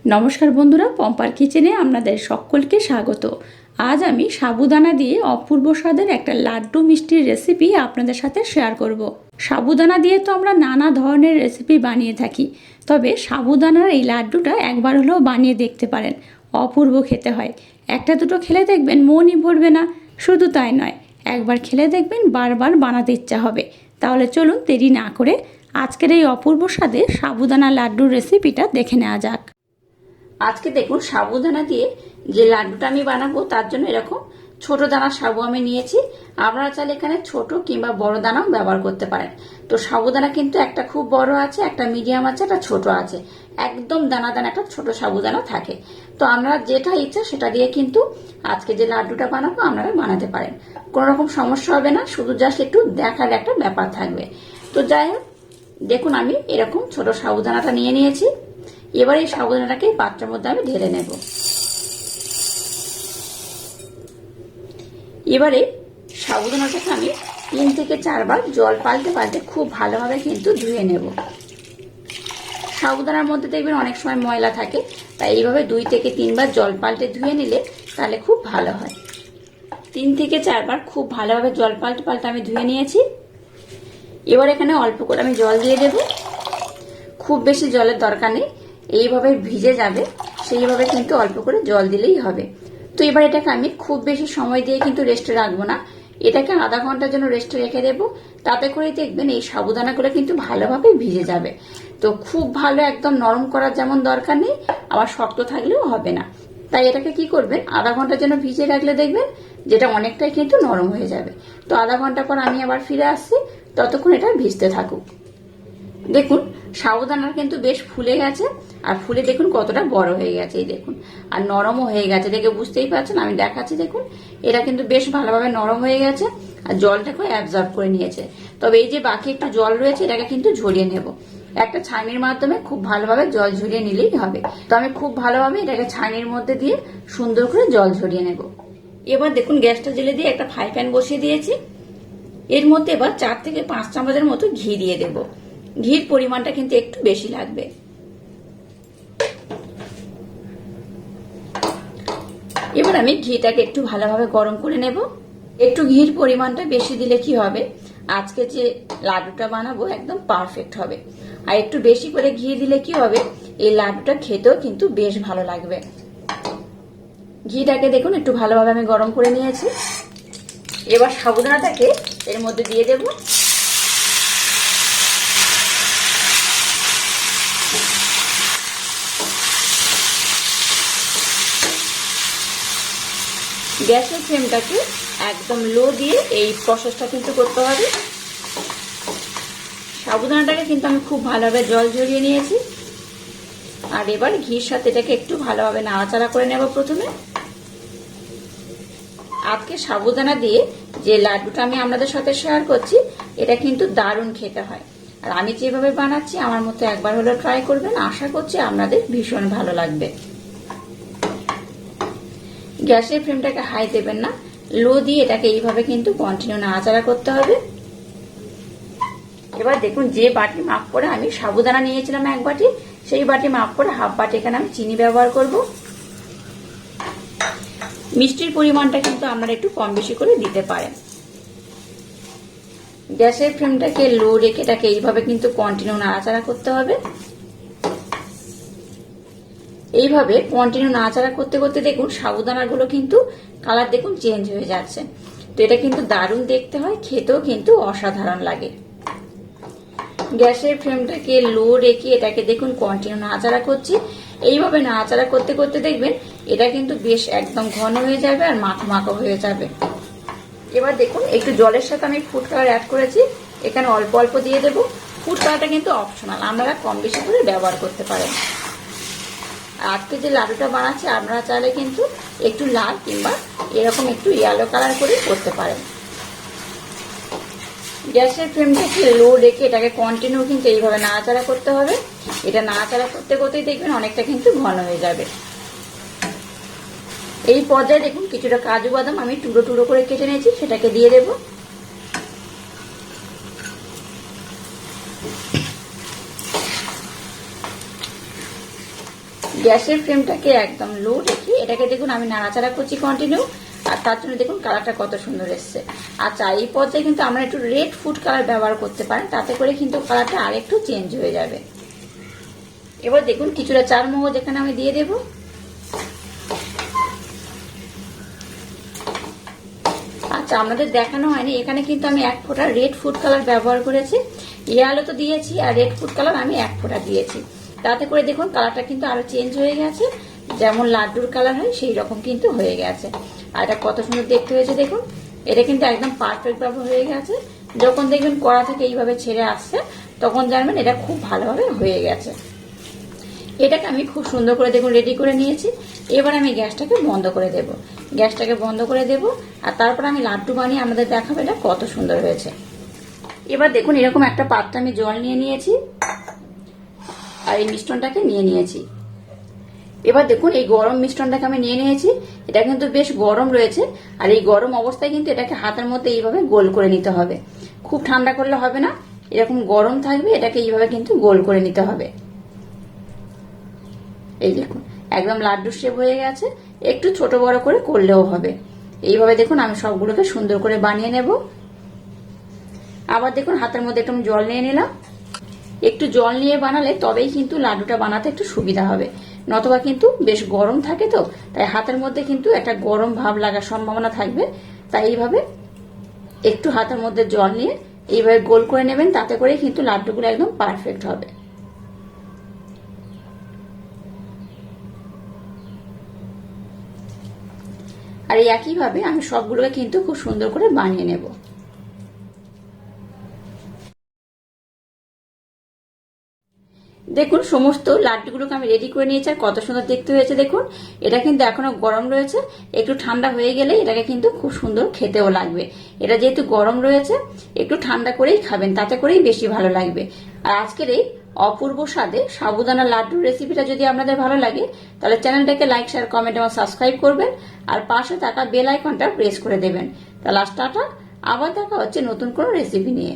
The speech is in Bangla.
নমস্কার বন্ধুরা, পম্পার কিচেনে আপনাদের সকলকে স্বাগত। আজ আমি সাবুদানা দিয়ে অপূর্ব স্বাদের একটা লাড্ডু মিষ্টির রেসিপি আপনাদের সাথে শেয়ার করব। সাবুদানা দিয়ে তো আমরা নানা ধরনের রেসিপি বানিয়ে থাকি, তবে সাবুদানার এই লাড্ডুটা একবার হলেও বানিয়ে দেখতে পারেন। অপূর্ব খেতে হয়। একটা দুটো খেলে দেখবেন মনই ভরবে না। শুধু তাই নয়, একবার খেলে দেখবেন বারবার বানাতে ইচ্ছা হবে। তাহলে চলুন দেরি না করে আজকের এই অপূর্ব স্বাদের সাবুদানা লাড্ডুর রেসিপিটা দেখে নেওয়া যাক। আজকে দেখুন সাবুদানা দিয়ে যে লাড্ডুটা আমি বানাবো তার জন্য এরকম ছোট দানার সাবু আমি নিয়েছি। আপনারা চাইলে এখানে ছোট কিংবা বড় দানাও ব্যবহার করতে পারেন। তো সাবুদানা কিন্তু একটা খুব বড় আছে, একটা মিডিয়াম আছে, একটা ছোট আছে। একদম দানা দানা একটা ছোট সাবুদানা থাকে। তো আপনারা যেটা ইচ্ছা সেটা দিয়ে কিন্তু আজকে যে লাড্ডুটা বানাবো আপনারা বানাতে পারেন। কোনো রকম সমস্যা হবে না, শুধু জাস্ট একটু দেখার একটা ব্যাপার থাকবে। তো যাই হোক, দেখুন আমি এরকম ছোট সাবুদানাটা নিয়ে নিয়েছি। এবার এই সাবুদানাটাকে পাত্রের মধ্যে আমি ঢেলে নেব। এবারে সাবুদানাটাকে আমি 3 থেকে 4 বার জল পাল্টে পাল্টে খুব ভালোভাবে কিন্তু ধুয়ে নেব। সাবুদানার মধ্যে দেখবেন অনেক সময় ময়লা থাকে, তাই এইভাবে 2 থেকে 3 বার জল পাল্টে ধুয়ে নিলে তাহলে খুব ভালো হয়। 3 থেকে 4 বার খুব ভালোভাবে জল পাল্টে পাল্টে আমি ধুয়ে নিয়েছি। এবার এখানে অল্প করে আমি জল দিয়ে দেব। খুব বেশি জলের দরকার নেই, এইভাবে ভিজে যাবে সেইভাবে কিন্তু অল্প করে জল দিলেই হবে। তো এবার এটাকে আমি খুব বেশি সময় দিয়ে কিন্তু রেস্টে রাখবো না, এটাকে আধা ঘন্টার জন্য রেস্টে রেখে দেবো। তাতে করে দেখবেন এই সাবুদানাগুলো কিন্তু ভালোভাবে ভিজে যাবে। তো খুব ভালো একদম নরম করার যেমন দরকার নেই, আবার শক্ত থাকলেও হবে না। তাই এটাকে কি করবেন, আধা ঘন্টার জন্য ভিজে রাখলে দেখবেন যেটা অনেকটাই কিন্তু নরম হয়ে যাবে। তো আধা ঘন্টা পর আমি আবার ফিরে আসছি, ততক্ষণ এটা ভিজতে থাকুক। দেখুন সাবুদানা কিন্তু বেশ ফুলে গেছে, আর ফুলে দেখুন কতটা বড় হয়ে গেছে, এই দেখুন। আর নরমও হয়ে গেছে, দেখে বুঝতেই পারছেন, আমি দেখাচ্ছি দেখুন। এটা কিন্তু বেশ ভালোভাবে নরম হয়ে গেছে আর জলটাকে অ্যাবজর্ব করে নিয়েছে। তবে এই যে বাকি একটু জল রয়েছে এটাকে কিন্তু ঝরিয়ে নেব। একটা ছাঁকনির মাধ্যমে খুব ভালোভাবে জল ঝরিয়ে নিলেই হবে। তো আমি খুব ভালোভাবে এটাকে ছাঁকনির মধ্যে দিয়ে সুন্দর করে জল ঝরিয়ে নেব। এবার দেখুন গ্যাসটা জ্বেলে দিয়ে একটা ফ্রাই প্যান বসিয়ে দিয়েছি। এর মধ্যে এবার 4 থেকে 5 চামচের মতো ঘি দিয়ে দেব। ঘির পরিমাণটা কিন্তু একটু বেশি লাগবে। এবার আমি ঘিটাকে একটু ভালোভাবে গরম করে নেব। একটু ঘির পরিমাণটা বেশি দিলে কি হবে, আজকে যে লাড্ডুটা বানাবো একদম পারফেক্ট হবে। আর একটু বেশি করে ঘি দিলে কি হবে, এই লাড্ডুটা খেতেও কিন্তু বেশ ভালো লাগবে। ঘিটাকে দেখুন একটু ভালোভাবে আমি গরম করে নিয়েছি। এবার সাবুদানাটাকে এর মধ্যে দিয়ে দেব। গ্যাসের ফ্লেমটাকে একদম লো দিয়ে এই প্রসেসটা কিন্তু করতে হবে। সাবুদানাটাকে কিন্তু আমি খুব ভালোভাবে জল ঝরিয়ে নিয়েছি। আর এবার ঘির সাথে এটাকে একটু ভালোভাবে নাড়াচাড়া করে নেব। প্রথমে আজকে সাবুদানা দিয়ে যে লাড্ডুটা আমি আপনাদের সাথে শেয়ার করছি এটা কিন্তু দারুণ খেতে হয়। আর আমি যেভাবে বানাচ্ছি আমার মতো একবার হলেও ট্রাই করবেন, আশা করছি আপনাদের ভীষণ ভালো লাগবে। গ্যাসের ফ্লেমটাকে হাই দেবেন না, লো দিয়ে এটাকে এইভাবে কিন্তু কন্টিনিউ নাড়াচাড়া করতে হবে। এবার দেখুন যে বাটি মাপ করে আমি সাবুদানা নিয়েছিলাম 1 বাটি, সেই বাটি মাপ করে হাফ বাটি এখানে আমি চিনি ব্যবহার করব। মিষ্টির পরিমাণটা কিন্তু আপনারা একটু কম বেশি করে দিতে পারেন। গ্যাসের ফ্লেমটাকে লো রেখে এটাকে এইভাবে কিন্তু কন্টিনিউ নাড়াচাড়া করতে হবে। এইভাবে কন্টিনিউ নাড়াচাড়া করতে করতে দেখুন সাবুদানাগুলো কিন্তু কালার দেখুন চেঞ্জ হয়ে যাচ্ছে। তো এটা কিন্তু দারুণ দেখতে হয়, খেতেও কিন্তু অসাধারণ লাগে। গ্যাসের ফ্লেমটাকে লো রেখে এটাকে দেখুন কন্টিনিউ নাড়াচাড়া করছি। এইভাবে নাড়াচাড়া করতে করতে দেখবেন এটা কিন্তু বেশ একদম ঘন হয়ে যাবে আর মাখো মাখো হয়ে যাবে। এবার দেখুন একটু জলের সাথে আমি ফুড কালার অ্যাড করেছি, এখানে অল্প অল্প দিয়ে দেব। ফুড কালারটা কিন্তু অপশনাল, আপনারা কম বেশি করে ব্যবহার করতে পারেন। আজকে যে লাড্ডুটা বানাচ্ছি আপনারা চাইলে কিন্তু একটু লাল কিংবা এরকম একটু ইয়েলো কালার করে করতে পারেন। গ্যাসের ফ্লেমটাকে লো রেখে এটাকে কন্টিনিউ কিন্তু এইভাবে নাড়াচাড়া করতে হবে। এটা নাড়াচাড়া করতে করতেই দেখবেন অনেকটা কিন্তু ঘন হয়ে যাবে। এই পর্যায়ে দেখুন কিছুটা কাজু বাদাম আমি টুকরো টুকরো করে কেটে নিয়েছি, সেটাকে দিয়ে দেব। গ্যাসের ফ্লেমটাকে একদম লো রেখে এটাকে দেখুন আমি নাড়াচাড়া করছি কন্টিনিউ। আর তার জন্য দেখুন কালারটা কত সুন্দর এসছে। আচ্ছা, এই পর্যায়ে কিন্তু আমরা একটু রেড ফুড কালার ব্যবহার করতে পারেন, তাতে করে কিন্তু কালারটা আর একটু চেঞ্জ হয়ে যাবে। এবার দেখুন কিছুটা চারমগজ এখানে আমি দিয়ে দেব। আচ্ছা, আমাদের দেখানো হয়নি, এখানে কিন্তু আমি 1 ফোঁটা রেড ফুড কালার ব্যবহার করেছি। ইয়ালো তো দিয়েছি, আর রেড ফুড কালার আমি 1 ফোঁটা দিয়েছি। তাতে করে দেখুন কালারটা কিন্তু আরো চেঞ্জ হয়ে গেছে, যেমন লাড্ডুর কালার হয় সেই রকম কিন্তু হয়ে গেছে। আর এটা কত সুন্দর দেখতে হয়েছে দেখুন। এটা কিন্তু একদম পারফেক্ট ভাবে হয়ে গেছে। যখন দেখবেন কড়া থেকে এইভাবে ছেড়ে আসছে, তখন জানবেন এটা খুব ভালোভাবে হয়ে গেছে। এটাকে আমি খুব সুন্দর করে দেখুন রেডি করে নিয়েছি। এবার আমি গ্যাসটাকে বন্ধ করে দেব। গ্যাসটাকে বন্ধ করে দেব, আর তারপর আমি লাড্ডু বানিয়ে আমাদের দেখাবো এটা কত সুন্দর হয়েছে। এবার দেখুন এরকম একটা পাত্রে আমি জল নিয়ে নিয়েছি, আর এই মিশ্রণটাকে নিয়ে নিয়েছি। এবার দেখুন এই গরম মিশ্রণটাকে আমি নিয়ে নিয়েছি। এটা কিন্তু বেশ গরম রয়েছে, আর এই গরম অবস্থায় কিন্তু এটাকে হাতের মধ্যে এইভাবে গোল করে নিতে হবে। খুব ঠান্ডা করলে হবে না, এরকম গরম থাকবে, এটাকে এইভাবে কিন্তু গোল করে নিতে হবে। এই দেখুন একদম লাড্ডুর শেপ হয়ে গেছে। একটু ছোট বড় করে করলেও হবে। এইভাবে দেখুন আমি সবগুলোকে সুন্দর করে বানিয়ে নেব। আবার দেখুন হাতের মধ্যে একটু জল নিয়ে নিলাম। একটু জল নিয়ে বানালে তবেই কিন্তু লাড্ডুটা বানাতে একটু সুবিধা হবে, নতবা কিন্তু বেশ গরম থাকে, তো তাই হাতের মধ্যে কিন্তু একটা গরম ভাব লাগার সম্ভাবনা থাকবে। তাই এইভাবে একটু হাতের মধ্যে জল নিয়ে এইভাবে গোল করে নেবেন, তাতে করে কিন্তু লাড্ডুগুলো একদম পারফেক্ট হবে। আর এই একইভাবে আমি সবগুলোকে কিন্তু খুব সুন্দর করে বানিয়ে নেব। দেখুন সমস্ত লাড্ডুগুলোকে আমি রেডি করে নিয়েছি, আর কত সুন্দর দেখতে হয়েছে দেখুন। এটা কিন্তু এখনো গরম রয়েছে, একটু ঠান্ডা হয়ে গেলে এটাকে কিন্তু খুব সুন্দর খেতেও লাগবে। এটা যেহেতু গরম রয়েছে, একটু ঠান্ডা করেই খাবেন, তাতে করেই বেশি ভালো লাগবে। আর আজকের এই অপূর্ব স্বাদে সাবুদানা লাড্ডুর রেসিপিটা যদি আপনাদের ভালো লাগে, তাহলে চ্যানেলটাকে লাইক, শেয়ার, কমেন্ট এবং সাবস্ক্রাইব করবেন, আর পাশে থাকা বেল আইকনটা প্রেস করে দেবেন। তাহলে টাটা, আবার দেখা হচ্ছে নতুন কোনো রেসিপি নিয়ে।